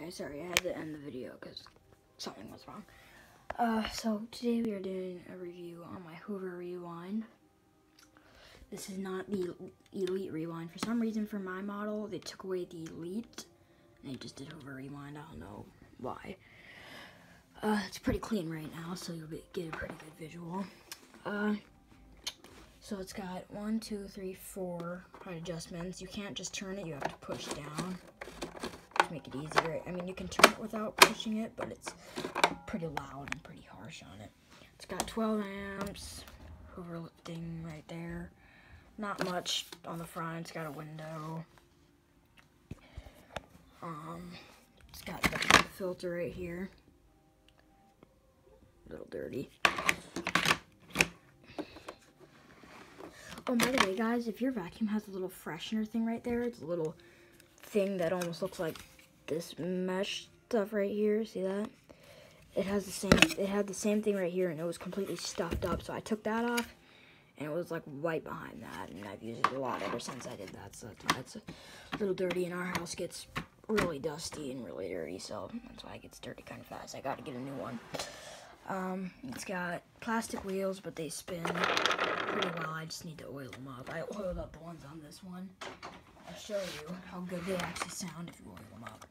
Okay, sorry, I had to end the video because something was wrong. So today we are doing a review on my Hoover Rewind. This is not the Elite Rewind. For some reason, for my model, they took away the Elite, and they just did Hoover Rewind. I don't know why. It's pretty clean right now, so you'll get a pretty good visual. So it's got 1, 2, 3, 4 height adjustments. You can't just turn it, you have to push down to make it easier. I mean, you can turn it without pushing it, but it's pretty loud and pretty harsh on it. It's got 12 amps, Hoover lifting right there. Not much on the front. It's got a window. It's got the filter right here. A little dirty. Oh, by the way, guys, if your vacuum has a little freshener thing right there, it's a little thing that almost looks like this mesh stuff right here. See that? It had the same thing right here, and it was completely stuffed up. So I took that off, and it was like right behind that, and I've used it a lot ever since I did that. So it's a little dirty, and our house gets really dusty and really dirty, so that's why it gets dirty kind of fast. I got to get a new one. It's got plastic wheels, but they spin pretty well. I just need to oil them up. I oiled up the ones on this one. I'll show you how good they actually sound if you oil them up.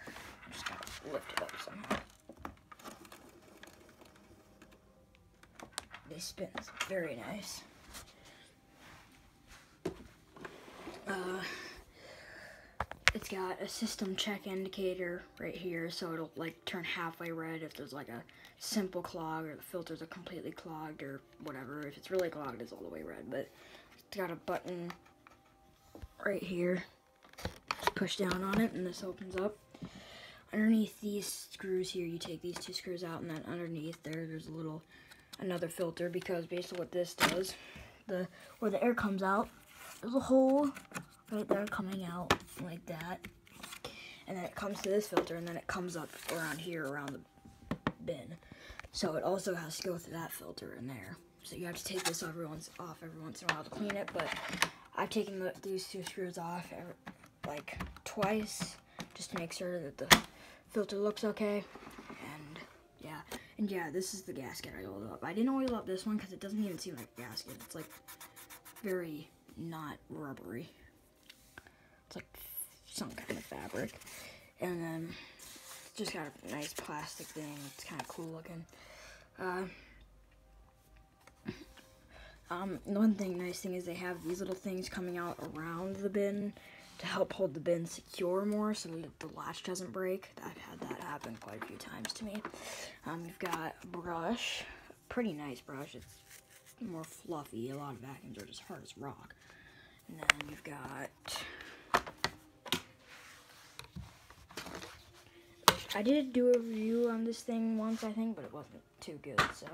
I just gotta lift it up somehow. They spin very nice. It's got a system check indicator right here, so it'll like turn halfway red if there's like a simple clog or the filters are completely clogged or whatever. If it's really clogged, it's all the way red. But it's got a button right here. Just push down on it and this opens up. Underneath these screws here, you take these two screws out, and then underneath there's another filter, because basically what this does, where the air comes out, there's a hole right there coming out like that, and then it comes to this filter, and then it comes up around here around the bin. So it also has to go through that filter in there. So you have to take this off every once in a while to clean it. But I've taken these two screws off like twice just to make sure that the filter looks okay. And yeah, this is the gasket I oiled up. I didn't oil up this one because it doesn't even seem like a gasket. It's like very not rubbery. It's like some kind of fabric. And then it's just got a nice plastic thing. It's kind of cool looking. One nice thing is they have these little things coming out around the bin to help hold the bin secure more so that the latch doesn't break. I've had that happen quite a few times to me. You've got a brush, a pretty nice brush. It's more fluffy. A lot of vacuums are just hard as rock. And then you've got, I did do a review on this thing once, I think, but it wasn't too good, so.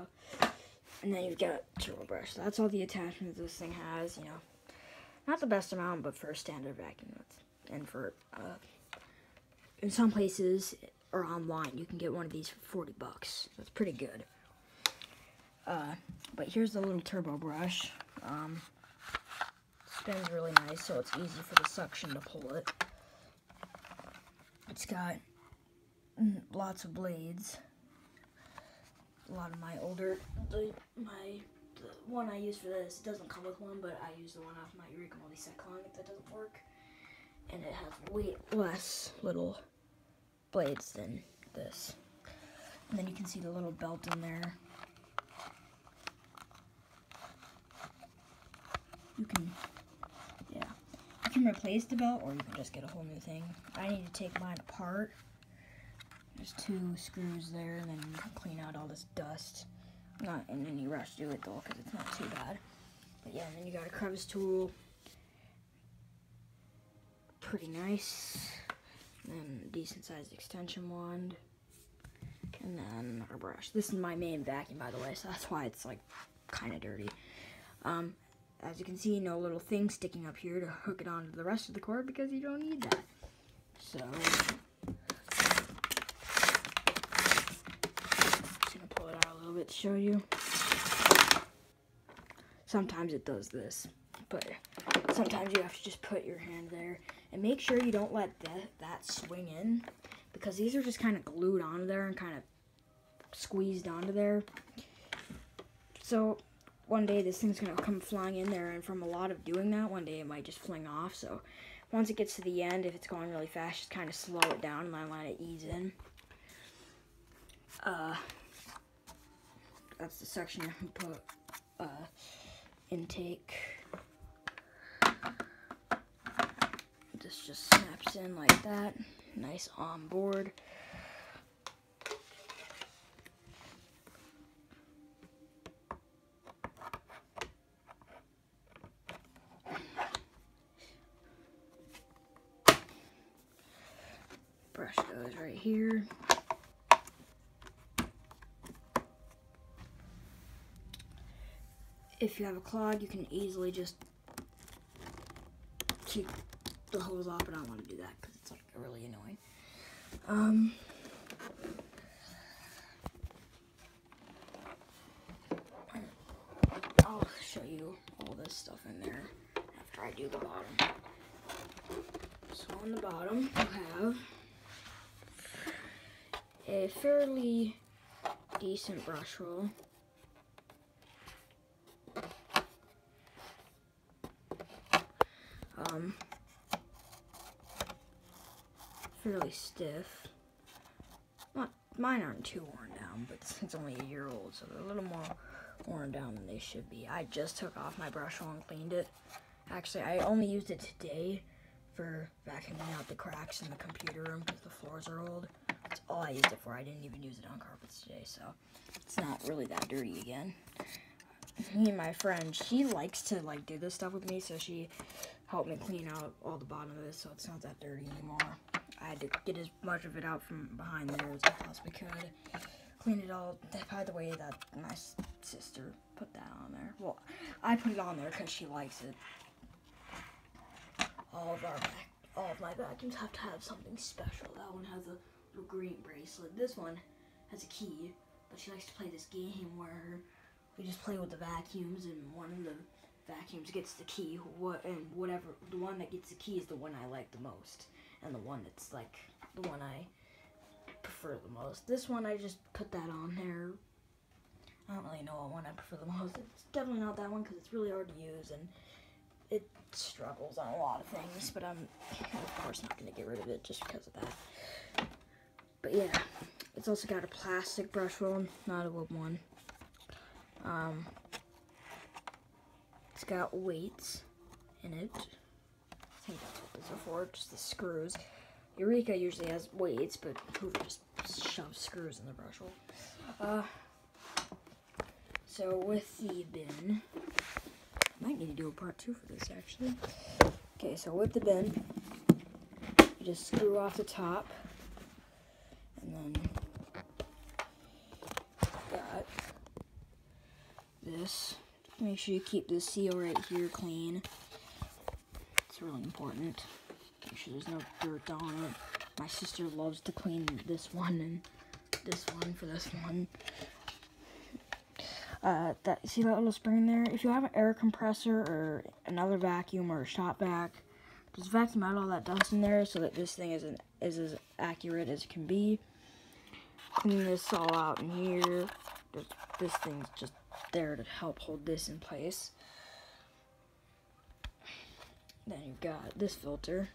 And then you've got a turbo brush. So that's all the attachments this thing has, you know. Not the best amount, but for a standard vacuum. And for, in some places, or online, you can get one of these for 40 bucks. That's pretty good. But here's the little turbo brush. Spins really nice, so it's easy for the suction to pull it. It's got lots of blades. A lot of my older, the one I use for this, it doesn't come with one, but I use the one off my Eureka Multi-Cyclone if that doesn't work. And it has way less little blades than this. And then you can see the little belt in there. You can replace the belt, or you can just get a whole new thing. I need to take mine apart. There's 2 screws there, and then you can clean out all this dust. Not in any rush to do it though, because it's not too bad. But yeah, and then you got a crevice tool. Pretty nice. And then a decent sized extension wand. And then another brush. This is my main vacuum, by the way, so that's why it's like kind of dirty. As you can see, no little thing sticking up here to hook it onto the rest of the cord, because you don't need that. So to show you. Sometimes it does this, but sometimes you have to just put your hand there and make sure you don't let that swing in, because these are just kind of glued onto there and kind of squeezed onto there. So one day this thing's gonna come flying in there, and from a lot of doing that, one day it might just fling off. So once it gets to the end, if it's going really fast, just kind of slow it down and then let it ease in. That's the section you can put intake. This just snaps in like that. Nice on board. Brush goes right here. If you have a clog, you can easily just keep the hose off, but I don't want to do that because it's like really annoying. I'll show you all this stuff in there after I do the bottom. So on the bottom, you have a fairly decent brush roll. Fairly stiff. Mine aren't too worn down, but it's only a year old, so they're a little more worn down than they should be. I just took off my brush roll and cleaned it. Actually, I only used it today for vacuuming out the cracks in the computer room because the floors are old. That's all I used it for. I didn't even use it on carpets today, so it's not really that dirty again. Me and my friend, she likes to like do this stuff with me, so she helped me clean out all the bottom of this so it's not that dirty anymore. I had to get as much of it out from behind there as I possibly could. Clean it all. By the way, that my sister put that on there. Well, I put it on there because she likes it. All of my vacuums have to have something special. That one has a little green bracelet. This one has a key, but she likes to play this game where we just play with the vacuums, and one of the vacuums gets the key. Whatever the one that gets the key is the one I like the most, and the one that's like the one I prefer the most. This one I just put that on there. I don't really know what one I prefer the most. It's definitely not that one because it's really hard to use and it struggles on a lot of things, but I'm of course not going to get rid of it just because of that. But yeah, it's also got a plastic brush roll, not a wood one. It's got weights in it. I think that's what these are for, just the screws. Eureka usually has weights, but Hoover just shoves screws in the brush roll. So with the bin, I might need to do a part 2 for this actually. Okay, so with the bin, you just screw off the top, and then got this. Make sure you keep this seal right here clean. It's really important. Make sure there's no dirt on it. My sister loves to clean this one and this one for this one. See that little spring there? If you have an air compressor or another vacuum or a shop vac, just vacuum out all that dust in there so that this thing is as accurate as it can be. Clean this all out in here. This thing's just there to help hold this in place. Then you've got this filter.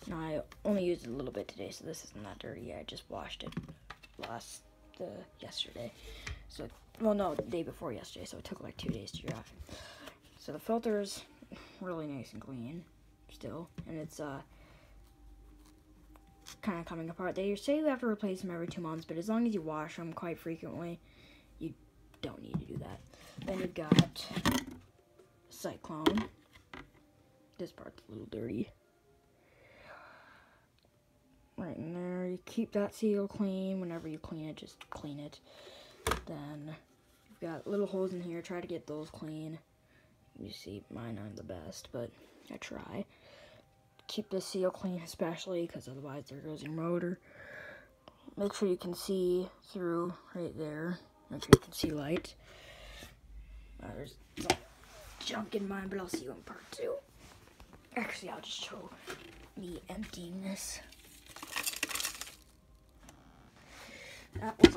Now I only used it a little bit today, so this isn't that dirty. I just washed it yesterday. So, well, no, the day before yesterday, so it took like 2 days to dry. So the filter's really nice and clean still, and it's kind of coming apart. They say you have to replace them every 2 months, but as long as you wash them quite frequently, you don't need to do that. Then you've got Cyclone. This part's a little dirty. Right in there, you keep that seal clean. Whenever you clean it, just clean it. Then you've got little holes in here. Try to get those clean. You see, mine aren't the best, but I try. Keep the seal clean, especially because otherwise there goes your motor. Make sure you can see through right there. Make sure you can see light. There's some junk in mine, but I'll see you in part 2. Actually, I'll just show me emptying this. That was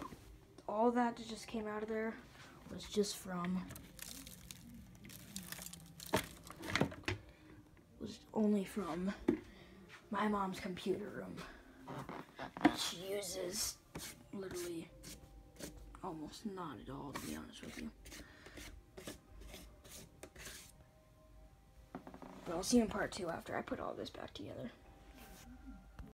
all that just came out of there was just only from my mom's computer room. She uses literally almost not at all, to be honest with you. But I'll see you in part 2 after I put all this back together.